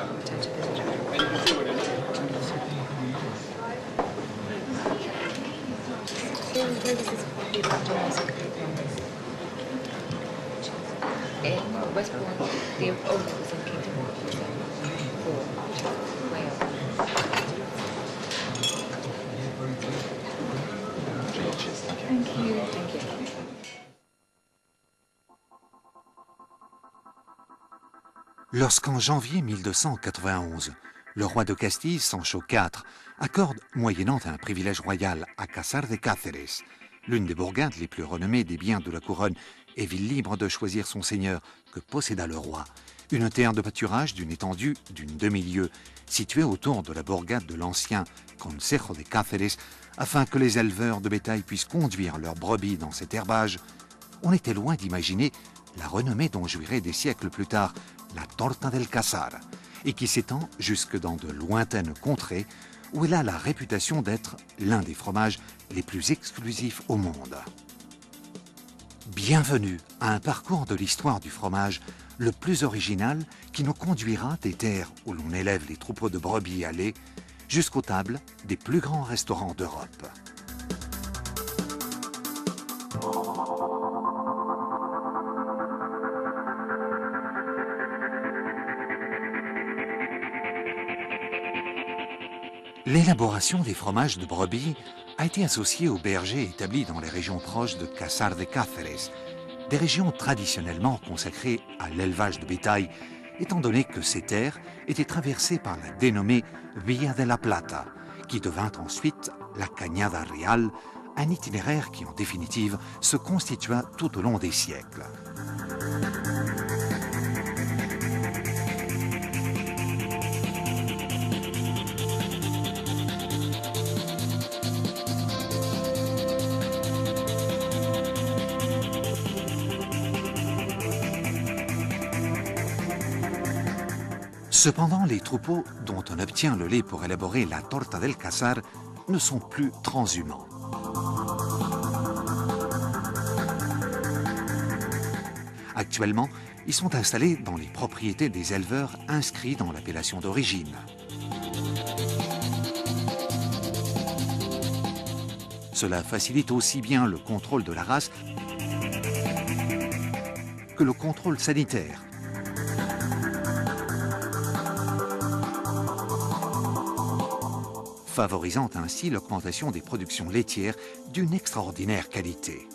Potential visitor. Where was this people doing this Westbourne, the owner was in Kingdom for Wales. Thank you. Thank you. Lorsqu'en janvier 1291, le roi de Castille, Sancho IV, accorde, moyennant un privilège royal à Cassar de Cáceres, l'une des bourgades les plus renommées des biens de la couronne et ville libre de choisir son seigneur que posséda le roi, une terre de pâturage d'une étendue d'une demi-lieue, située autour de la bourgade de l'ancien Concejo de Cáceres, afin que les éleveurs de bétail puissent conduire leurs brebis dans cet herbage, on était loin d'imaginer la renommée dont jouirait des siècles plus tard la Torta del Casar, et qui s'étend jusque dans de lointaines contrées où elle a la réputation d'être l'un des fromages les plus exclusifs au monde. Bienvenue à un parcours de l'histoire du fromage le plus original qui nous conduira des terres où l'on élève les troupeaux de brebis à lait jusqu'aux tables des plus grands restaurants d'Europe. L'élaboration des fromages de brebis a été associée aux bergers établis dans les régions proches de Cassar de Cáceres, des régions traditionnellement consacrées à l'élevage de bétail, étant donné que ces terres étaient traversées par la dénommée Vía de la Plata, qui devint ensuite la Cañada Real, un itinéraire qui en définitive se constitua tout au long des siècles. Cependant, les troupeaux dont on obtient le lait pour élaborer la Torta del Casar ne sont plus transhumants. Actuellement, ils sont installés dans les propriétés des éleveurs inscrits dans l'appellation d'origine. Cela facilite aussi bien le contrôle de la race que le contrôle sanitaire. Favorisant ainsi l'augmentation des productions laitières d'une extraordinaire qualité.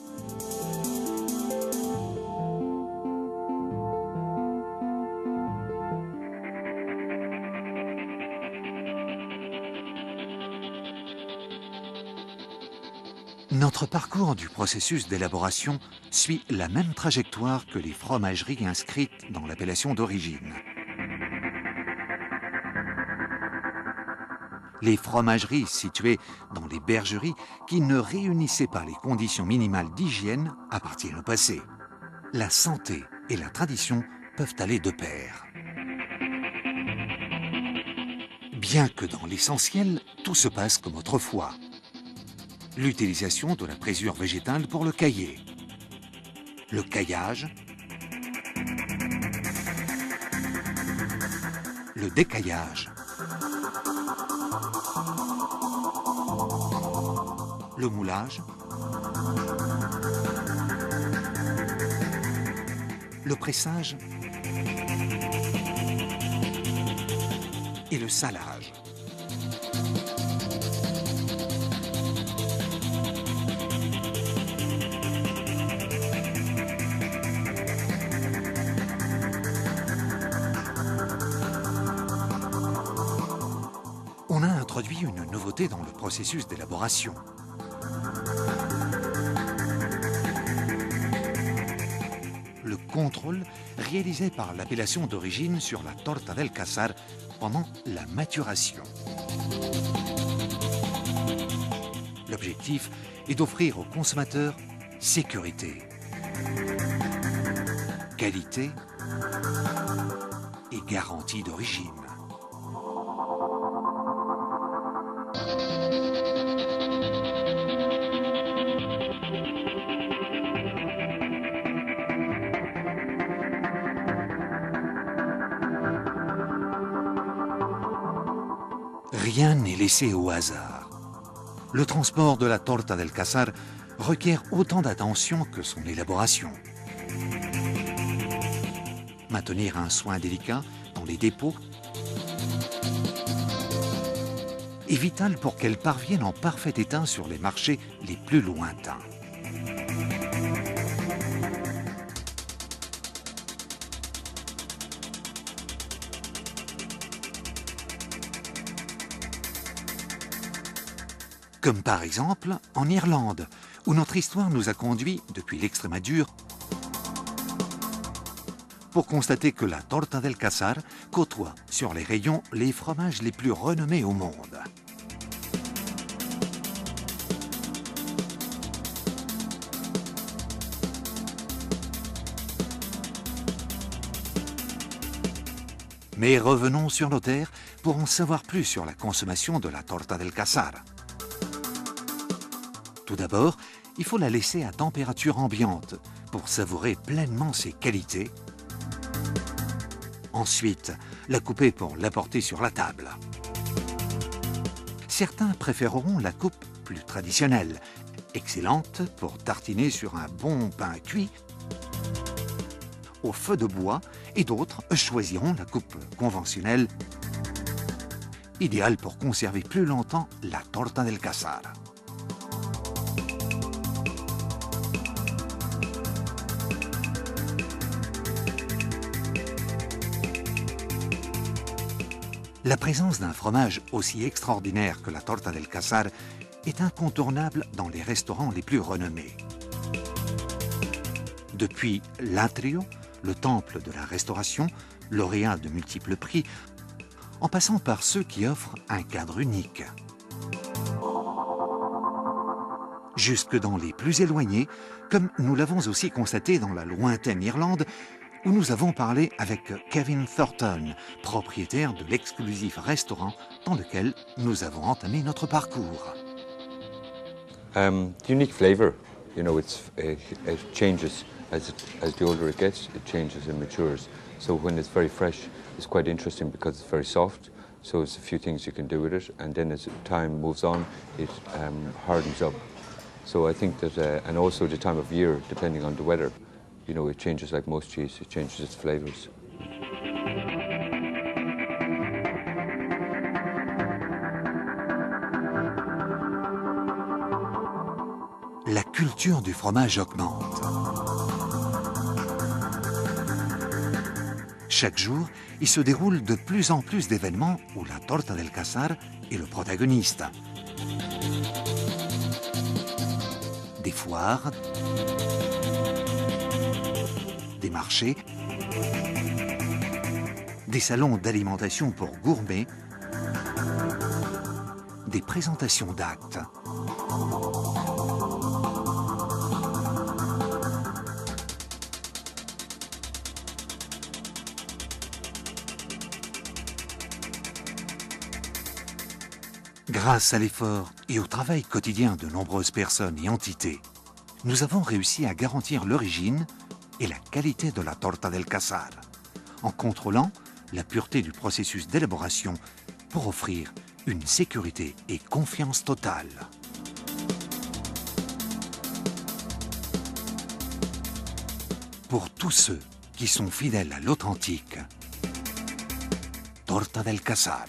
Notre parcours du processus d'élaboration suit la même trajectoire que les fromageries inscrites dans l'appellation d'origine. Les fromageries situées dans les bergeries qui ne réunissaient pas les conditions minimales d'hygiène appartiennent au passé. La santé et la tradition peuvent aller de pair. Bien que dans l'essentiel, tout se passe comme autrefois. L'utilisation de la présure végétale pour le cailler, le caillage, le décaillage, le moulage, le pressage et le salage. On a introduit une nouveauté dans le processus d'élaboration. Le contrôle réalisé par l'appellation d'origine sur la Torta del Casar pendant la maturation. L'objectif est d'offrir aux consommateurs sécurité, qualité et garantie d'origine. Rien n'est laissé au hasard. Le transport de la torta del Casar requiert autant d'attention que son élaboration. Maintenir un soin délicat dans les dépôts est vital pour qu'elle parvienne en parfait état sur les marchés les plus lointains. Comme par exemple en Irlande, où notre histoire nous a conduits depuis l'Extrémadure pour constater que la torta del Casar côtoie sur les rayons les fromages les plus renommés au monde. Mais revenons sur nos terres pour en savoir plus sur la consommation de la torta del Casar. Tout d'abord, il faut la laisser à température ambiante pour savourer pleinement ses qualités. Ensuite, la couper pour l'apporter sur la table. Certains préféreront la coupe plus traditionnelle, excellente pour tartiner sur un bon pain cuit au feu de bois, et d'autres choisiront la coupe conventionnelle, idéale pour conserver plus longtemps la torta del Casar. La présence d'un fromage aussi extraordinaire que la torta del Casar est incontournable dans les restaurants les plus renommés. Depuis l'Atrio, le temple de la restauration, lauréat de multiples prix, en passant par ceux qui offrent un cadre unique. Jusque dans les plus éloignés, comme nous l'avons aussi constaté dans la lointaine Irlande, où nous avons parlé avec Kevin Thornton, propriétaire de l'exclusif restaurant dans lequel nous avons entamé notre parcours. Unique flavor, you know, it changes as the older it gets, it changes and matures. So when it's very fresh, it's quite interesting because it's very soft. So it's a few things you can do with it, and then as time moves on, it hardens up. So I think that, and also the time of year, depending on the weather, you know, it changes like most cheese, it changes its flavors. La culture du fromage augmente. Chaque jour, il se déroule de plus en plus d'événements où la torta del Casar est le protagoniste. Des foires, des marchés, des salons d'alimentation pour gourmets, des présentations d'actes. Grâce à l'effort et au travail quotidien de nombreuses personnes et entités, nous avons réussi à garantir l'origine et la qualité de la torta del Casar, en contrôlant la pureté du processus d'élaboration pour offrir une sécurité et confiance totale. Pour tous ceux qui sont fidèles à l'authentique, torta del Casar.